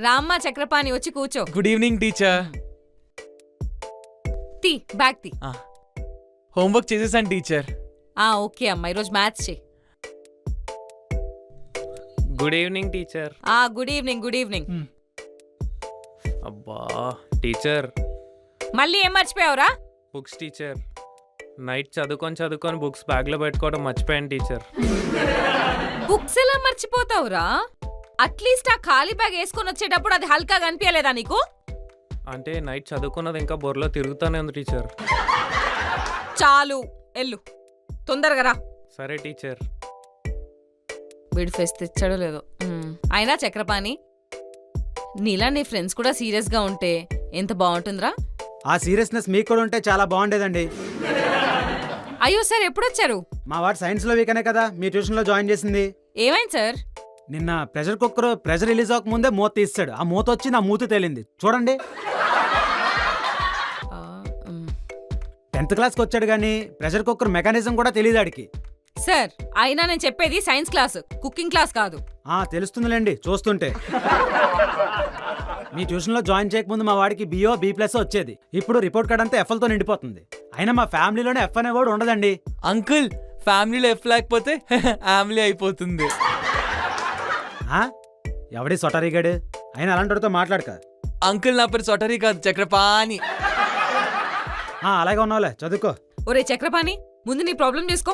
రామ్మా చక్రపాణి వచ్చి కూర్చో. Good evening teacher. బ్యాగ్ తీ. హోంవర్క్ చేసేసాను టీచర్. ఓకే అమ్మా, ఈరోజు మ్యాథ్స్ చేయి. Good evening teacher. Good evening. Good evening. అబ్బా టీచర్, మళ్ళీ ఏం మర్చిపోయావురా? Books teacher. నైట్ చదువుకొని బుక్స్ బ్యాగ్లో పెట్టుకోవడం మర్చిపోయాను టీచర్. బుక్స్ ఎలా మర్చిపోతావురా? అట్లీస్ట్ ఆ ఖాళీ బ్యాగ్ వేసుకొని వచ్చేటప్పుడు అది హల్కాగా అనిపించలేదా నీకు? అంటే నైట్ చదువుకున్నది ఇంకా బొర్రలో తిరుగుతూనే ఉంది టీచర్. చాలు, ఎల్లు తొందరగా రా. సరే టీచర్. వీడు ఫెస్ట్ తెచ్చాడో లేదో. అయినా చక్రపాణి, నీలా నీ ఫ్రెండ్స్ కూడా సీరియస్ గా ఉంటే ఎంత బాగుంటుందిరా. ఆ సీరియస్నెస్ మీకు కూడా ఉంటే చాలా బాగుండేదండి. అయ్యో సార్, ఎప్పుడొచ్చారు? మా వాడు సైన్స్ లో వీక్ అనే కదా మీ ట్యూషన్ లో జాయిన్ చేసింది. ఏమైంది సార్? నిన్న ప్రెషర్ కుక్కర్ ప్రెషర్ రిలీజ్ అవ్వక ముందే మూత తీస్తాడు. ఆ మూత వచ్చి నా మూత తేలింది చూడండి. 10th క్లాస్కి వచ్చాడు కానీ ప్రెషర్ కుక్కర్ మెకానిజం కూడా తెలియదు ఆడికి. సార్, అయినా నేను చెప్పేది సైన్స్ క్లాస్, కుకింగ్ క్లాస్ కాదు. తెలుస్తుందిలేండి చూస్తుంటే. మీ ట్యూషన్లో జాయిన్ చేయకముందు మా వాడికి BO B+ వచ్చేది. ఇప్పుడు రిపోర్ట్ కార్డ్ అంతా Fలతో నిండిపోతుంది. అయినా మా ఫ్యామిలీలోనే F అనేవాడు ఉండదండి. అంకుల్, ఫ్యామిలీలో F లేకపోతే ఫ్యామిలీ అయిపోతుంది. ఎవడి సొటరీగాడు? అయినా అలాంటితో మాట్లాడక. అంకుల్, నా పేరు సొటరీ కాదు, చక్రపాణి. అలాగే ఉన్నావులే, చదువుకో. ఒరే చక్రపాణి, ముందు నీ ప్రాబ్లం చేసుకో.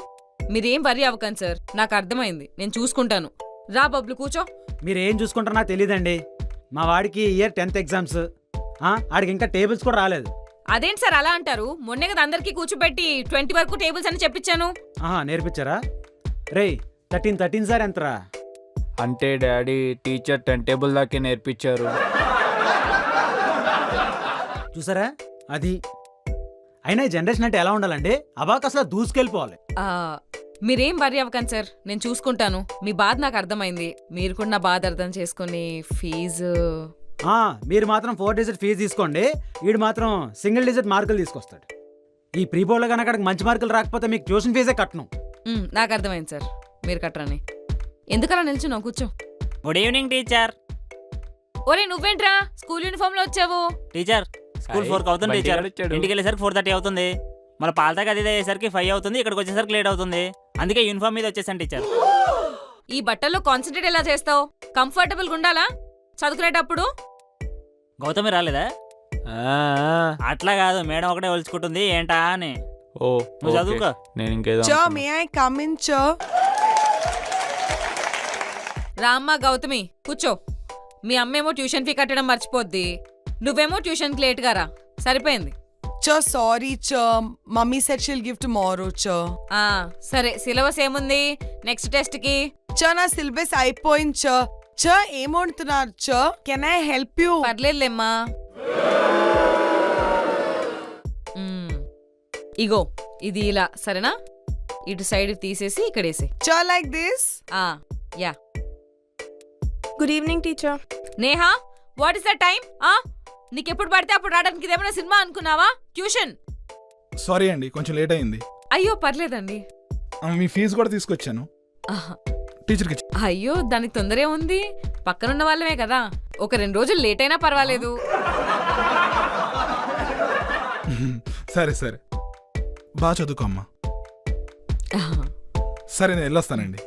మీరేం వరి అవ్వకండి సార్, నాకు అర్థమైంది, నేను చూసుకుంటాను. రా బబ్లు, కూర్చో. మీరేం చూసుకుంటారో నాకు తెలియదండి. మా వాడికి ఇయర్ 10th ఎగ్జామ్స్. ఆడికి ఇంకా టేబుల్స్ కూడా రాలేదు. అదేంటి సార్ అలా అంటారు? మొన్నే కదా అందరికీ కూర్చోబెట్టి 20 వరకు టేబుల్స్ అని చెప్పించాను. నేర్పించారా? రేయ్ 13 సార్ ఎంతరా? అంటే డాడీ టీచర్ 10 టేబుల్ దాకే నేర్పించారు. చూసారా అది. అయినా ఈ జనరేషన్ అంటే ఎలా ఉండాలండి? అబాకస్లా దూసుకెళ్ళిపోవాలి. మీరేం వరి అవ్వకండి సార్, నేను చూసుకుంటాను. మీ బాధ నాకు అర్థమైంది. మీరు కూడా నా బాధ అర్థం చేసుకుని ఫీజు. మీరు మాత్రం 4 డిజిట్ ఫీజు తీసుకోండి. వీడు మాత్రం సింగిల్ డిజిట్ మార్కులు తీసుకొస్తాడు. ఈ ప్రీ బోర్డులో కనుక అక్కడికి మంచి మార్కులు రాకపోతే మీకు ట్యూషన్ ఫీజే కట్టను. నాకు అర్థమైంది సార్, మీరు కట్టరని. ఎందుకలా నిల్చున్నావు? కూర్చో. Good evening teacher. ఒరే నువ్వేంట్రా స్కూల్ యూనిఫామ్ లో వచ్చావు? టీచర్, స్కూల్ 4 అవుతుంది టీచర్. ఇంటికి వెళ్ళేసరికి 4:30 అవుతుంది. మన పాలతాకి అది అయ్యేసరికి 5 అవుతుంది. ఇక్కడికి వచ్చేసరికి లేట్ అవుతుంది. అందుకే యూనిఫామ్ మీద వచ్చేసాను టీచర్. ఈ బట్టల్లో కాన్సన్ట్రేట్ ఎలా చేస్తావు? కంఫర్టబుల్ గా ఉండాలా చదువుకునేటప్పుడు? గౌతమి రాలేదా? అట్లా కాదు, మేడం ఒకటే ఒలుచుకుంటుంది ఏంటా అని. నువ్వు చదువుకో. నేను ఇంకేదో రామ్మా గౌతమి, కూర్చో. మీ అమ్మేమో ట్యూషన్ ఫీ కట్టడం మర్చిపోద్ది, నువ్వేమో ట్యూషన్ కి లేట్ గా రా. సరిపోయింది. Sorry, Mummy said she'll give tomorrow, సరే, సిలబస్ ఏముంది నెక్స్ట్ టెస్ట్ కి? నా సిలబస్ అయిపోయింది. ఏమంటున్నారు? Can I help you? పర్లేదులేమ్మా. ఇగో ఇది ఇలా, సరేనా? ఇటు సైడ్ తీసేసి ఇక్కడేసి. Like this. Yeah. Good evening teacher. Neha, what is the time? నీకెప్పుడు పడితే అప్పుడు రావడానికి ఇదేమైనా సినిమా అనుకున్నావా? ట్యూషన్. సారీ అండి, కొంచెం లేట్ అయింది. అయ్యో పర్లేదండి. మీ ఫీజు కూడా తీసుకొచ్చాను. టీచర్కి. అయ్యో దానికి తొందరే ఉంది, పక్కనున్న వాళ్ళమే కదా. ఒక 2 రోజులు లేట్ అయినా పర్వాలేదు. సరే సరే, బాగా చదువుకో అమ్మా. సరే, నేను వెళ్ళొస్తానండి.